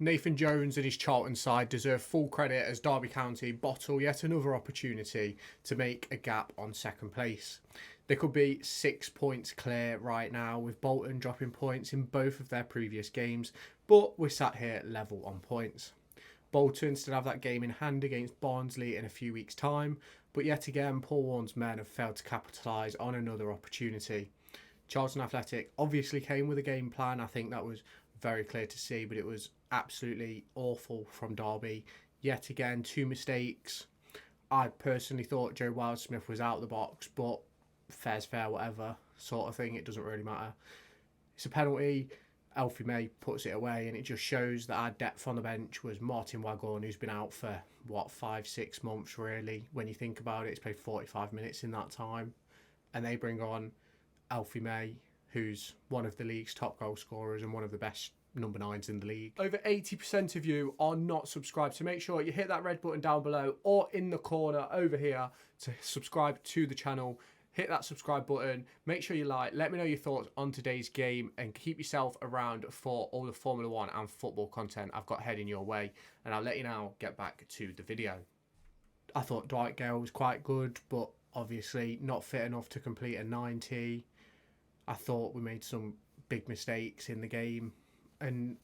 Nathan Jones and his Charlton side deserve full credit as Derby County bottle yet another opportunity to make a gap on second place. They could be 6 points clear right now, with Bolton dropping points in both of their previous games, but we're sat here level on points. Bolton still have that game in hand against Barnsley in a few weeks' time, but yet again Paul Warne's men have failed to capitalise on another opportunity. Charlton Athletic obviously came with a game plan. I think that was very clear to see, but it was absolutely awful from Derby. Yet again, two mistakes. I personally thought Joe Wildsmith was out of the box, but fair's fair, whatever sort of thing. It doesn't really matter. It's a penalty. Alfie May puts it away, and it just shows that our depth on the bench was Martin Waghorn, who's been out for, 5-6 months, really. When you think about it, he's played 45 minutes in that time. And they bring on Alfie May, who's one of the league's top goal scorers and one of the best number 9s in the league. Over 80% of you are not subscribed, so make sure you hit that red button down below or in the corner over here to subscribe to the channel. Hit that subscribe button, make sure you like, let me know your thoughts on today's game, and keep yourself around for all the Formula 1 and football content I've got heading your way. And I'll let you now get back to the video. I thought Dwight Gale was quite good, but obviously not fit enough to complete a 90. I thought we made some big mistakes in the game, and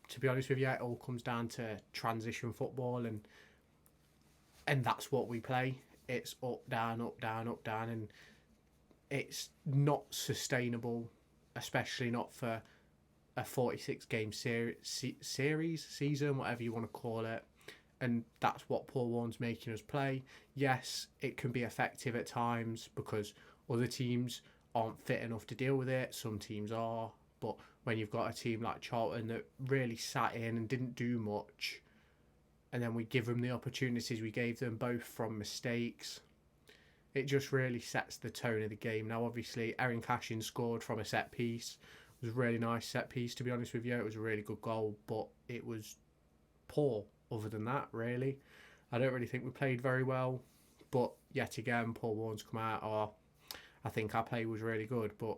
to be honest with you, it all comes down to transition football, and that's what we play. It's up, down, up, down, up, down, and it's not sustainable, especially not for a 46 game season, whatever you want to call it. And that's what Paul Warne's making us play. Yes, it can be effective at times because other teams aren't fit enough to deal with it. Some teams are, but when you've got a team like Charlton that really sat in and didn't do much, and then we give them the opportunities we gave them, both from mistakes, it just really sets the tone of the game. Now, obviously, Eiran Cashin scored from a set piece. It was a really nice set piece, to be honest with you. It was a really good goal, but it was poor other than that, really. I don't really think we played very well, but yet again, Paul Warne's come out, I think our play was really good, but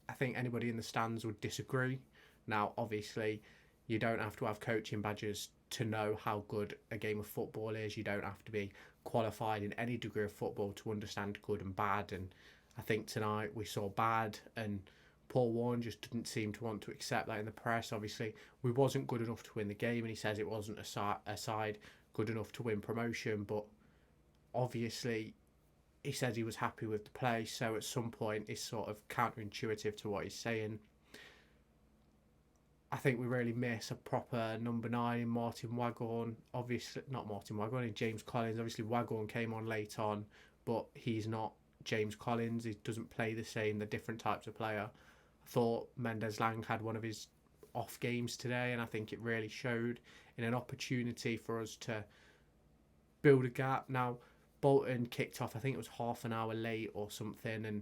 I think anybody in the stands would disagree. Now, obviously, you don't have to have coaching badges to know how good a game of football is. You don't have to be qualified in any degree of football to understand good and bad. And I think tonight we saw bad, and Paul Warne just didn't seem to want to accept that in the press. Obviously, we wasn't good enough to win the game, and he says it wasn't a side good enough to win promotion, but obviously he said he was happy with the play, so at some point it's sort of counterintuitive to what he's saying. I think we really miss a proper number 9 in Martin Waghorn. Obviously, not Martin Waghorn, in James Collins. Obviously, Waghorn came on late on, but he's not James Collins. He doesn't play the same. They're different types of player. I thought Mendes Lang had one of his off games today, and I think it really showed in an opportunity for us to build a gap. Now, Bolton kicked off, I think it was half an hour late or something, and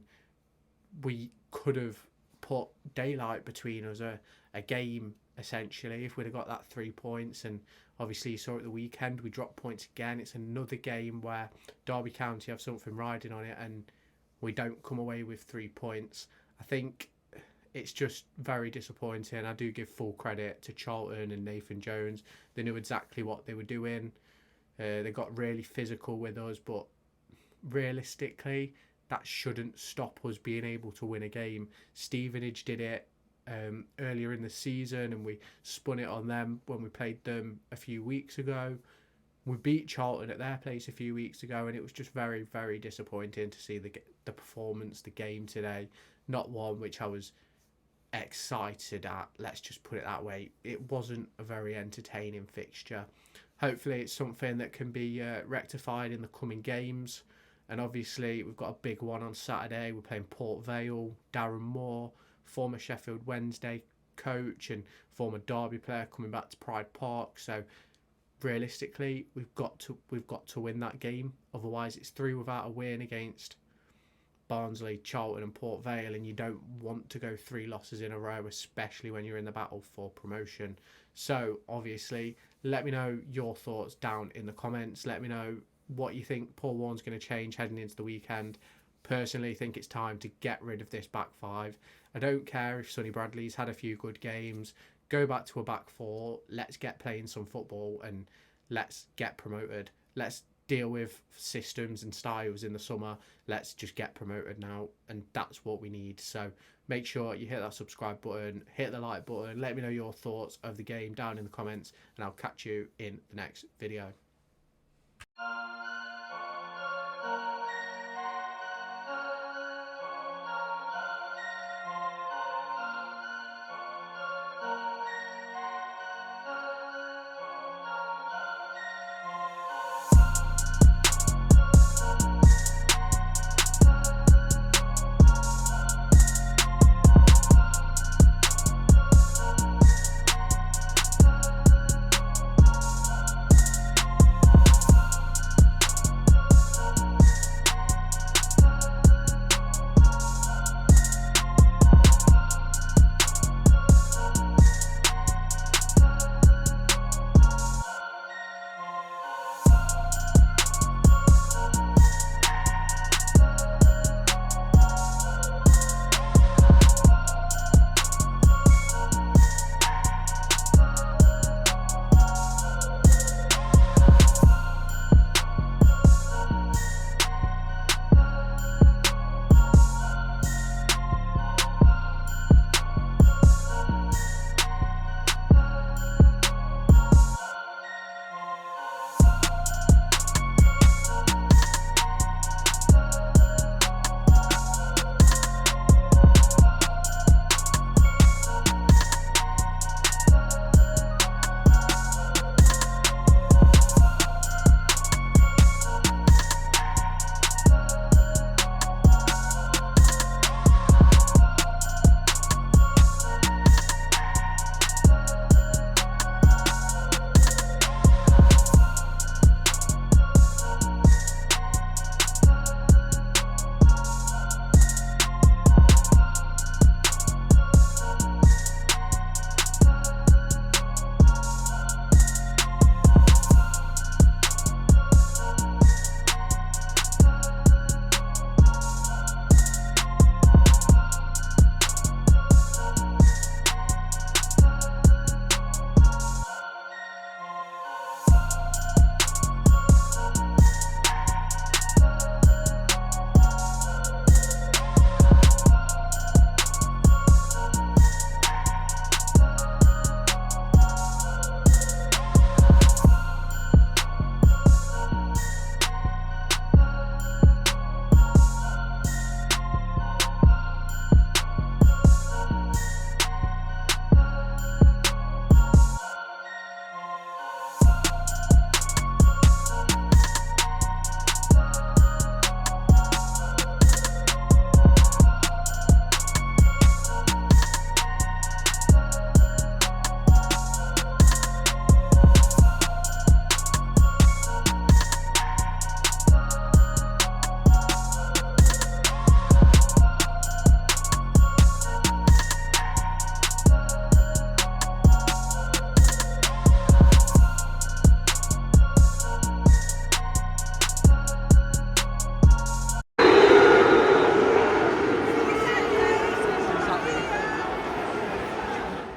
we could have put daylight between us, a game essentially, if we'd have got that 3 points. And obviously you saw at the weekend we dropped points again. It's another game where Derby County have something riding on it and we don't come away with 3 points. I think it's just very disappointing. I do give full credit to Charlton and Nathan Jones. They knew exactly what they were doing. They got really physical with us, but realistically that shouldn't stop us being able to win a game. Stevenage did it earlier in the season, and we spun it on them when we played them a few weeks ago. We beat Charlton at their place a few weeks ago, and it was just very, very disappointing to see the performance, the game today. Not one which I was excited at, let's just put it that way. It wasn't a very entertaining fixture. Hopefully it's something that can be rectified in the coming games. And obviously we've got a big one on Saturday. We're playing Port Vale. Darren Moore, former Sheffield Wednesday coach and former Derby player, coming back to Pride Park. So realistically, we've got to win that game. Otherwise, it's 3 without a win against Barnsley, Charlton and Port Vale, and you don't want to go 3 losses in a row, especially when you're in the battle for promotion. So obviously, let me know your thoughts down in the comments. Let me know what you think Paul Warne's going to change heading into the weekend. Personally, think it's time to get rid of this back 5. I don't care if Sonny Bradley's had a few good games. go back to a back four. Let's get playing some football and let's get promoted. Let's deal with systems and styles in the summer. Let's just get promoted now, and that's what we need. So make sure you hit that subscribe button, hit the like button, let me know your thoughts of the game down in the comments, and I'll catch you in the next video.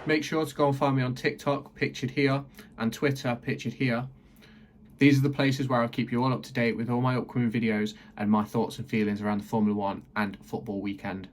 Make sure to go and find me on TikTok, pictured here, and Twitter, pictured here. These are the places where I'll keep you all up to date with all my upcoming videos and my thoughts and feelings around the Formula 1 and football weekend.